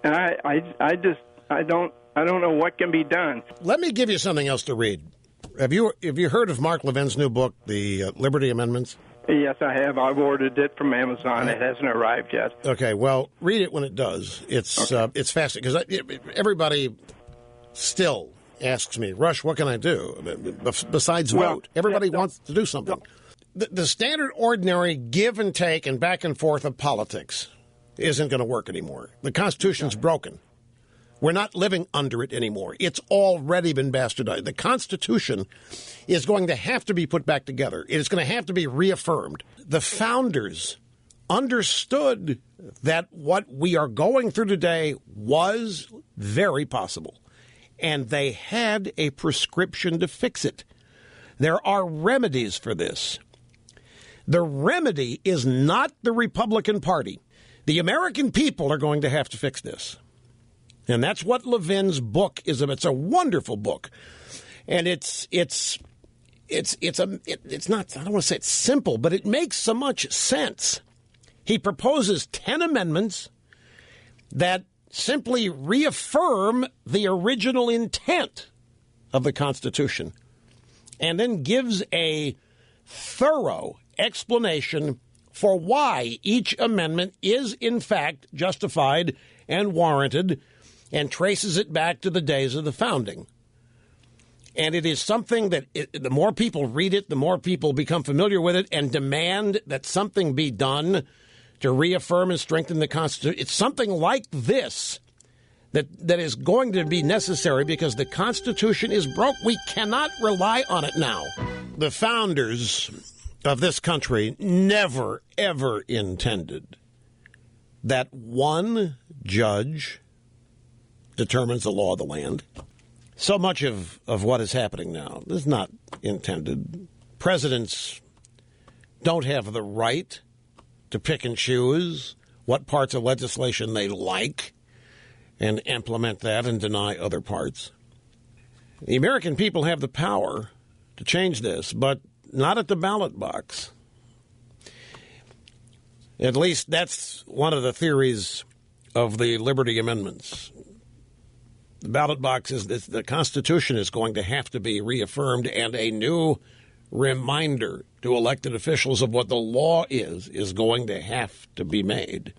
I don't know what can be done. Let me give you something else to read. Have you heard of Mark Levin's new book, The Liberty Amendments? Yes, I have. I've ordered it from Amazon. It hasn't arrived yet. Okay, well, read it when it does. It's fascinating because everybody still asks me, Rush, what can I do besides vote? Everybody wants to do something. The standard, ordinary give and take and back and forth of politics isn't going to work anymore. The Constitution's broken. We're not living under it anymore. It's already been bastardized. The Constitution is going to have to be put back together. It is going to have to be reaffirmed. The founders understood that what we are going through today was very possible, and they had a prescription to fix it. There are remedies for this. The remedy is not the Republican Party. The American people are going to have to fix this. And that's what Levin's book is about. It's a wonderful book. And it's not, I don't want to say it's simple, but it makes so much sense. He proposes 10 amendments that simply reaffirm the original intent of the Constitution and then gives a thorough explanation for why each amendment is, in fact, justified and warranted, and traces it back to the days of the founding. And it is something that the more people read it, the more people become familiar with it and demand that something be done to reaffirm and strengthen the Constitution. It's something like this that is going to be necessary because the Constitution is broke. We cannot rely on it now. The founders of this country never, ever intended that one judge determines the law of the land. So much of what is happening now is not intended. Presidents don't have the right to pick and choose what parts of legislation they like and implement that and deny other parts. The American people have the power to change this, but not at the ballot box. At least that's one of the theories of the Liberty Amendments. The ballot box is that the Constitution is going to have to be reaffirmed, and a new reminder to elected officials of what the law is going to have to be made.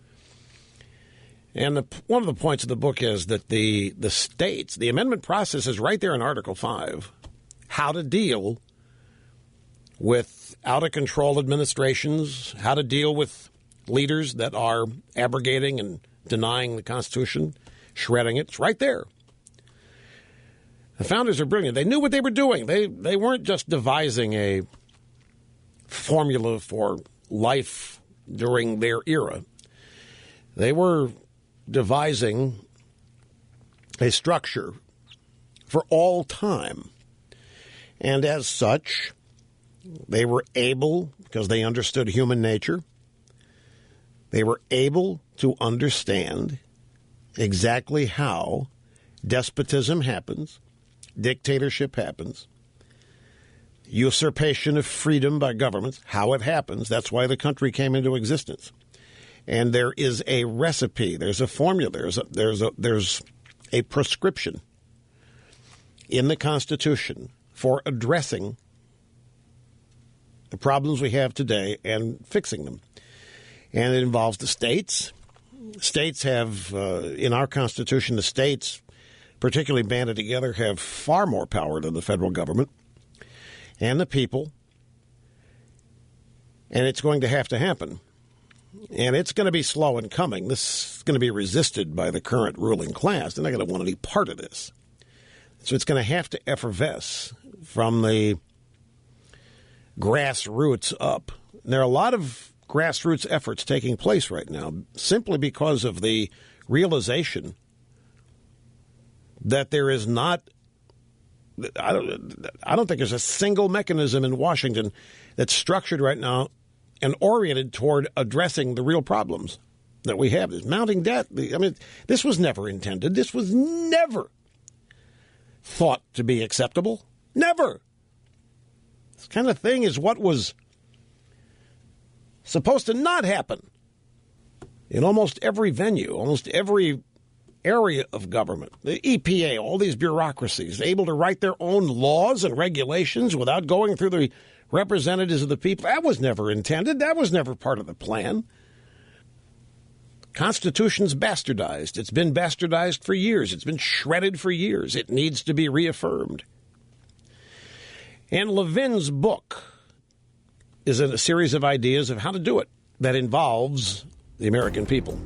And one of the points of the book is that the states, the amendment process is right there in Article 5, how to deal with out-of-control administrations, how to deal with leaders that are abrogating and denying the Constitution, shredding it. It's right there. The founders are brilliant. They knew what they were doing. They weren't just devising a formula for life during their era. They were devising a structure for all time. And as such, they were able, because they understood human nature, they were able to understand exactly how despotism happens, dictatorship happens, usurpation of freedom by governments, how it happens. That's why the country came into existence. And there is a recipe, there's a formula, there's a prescription in the Constitution for addressing the problems we have today and fixing them. And it involves the states. States have, in our Constitution, the states, particularly banded together, have far more power than the federal government and the people. And it's going to have to happen. And it's going to be slow in coming. This is going to be resisted by the current ruling class. They're not going to want any part of this. So it's going to have to effervesce from the grassroots up. And there are a lot of grassroots efforts taking place right now simply because of the realization that there is not, I don't think there's a single mechanism in Washington that's structured right now and oriented toward addressing the real problems that we have. There's mounting debt. I mean, this was never intended. This was never thought to be acceptable. Never. This kind of thing is what was supposed to not happen in almost every venue, almost every area of government, the EPA, all these bureaucracies, able to write their own laws and regulations without going through the representatives of the people. That was never intended. That was never part of the plan. Constitution's bastardized. It's been bastardized for years. It's been shredded for years. It needs to be reaffirmed. And Levin's book is a series of ideas of how to do it that involves the American people.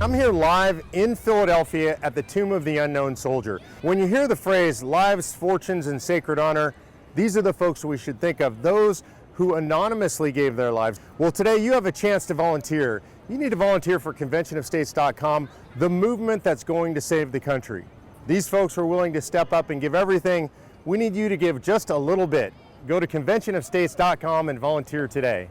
I'm here live in Philadelphia at the Tomb of the Unknown Soldier. When you hear the phrase lives, fortunes, and sacred honor, these are the folks we should think of, those who anonymously gave their lives. Well, today you have a chance to volunteer. You need to volunteer for conventionofstates.com, the movement that's going to save the country. These folks are willing to step up and give everything. We need you to give just a little bit. Go to conventionofstates.com and volunteer today.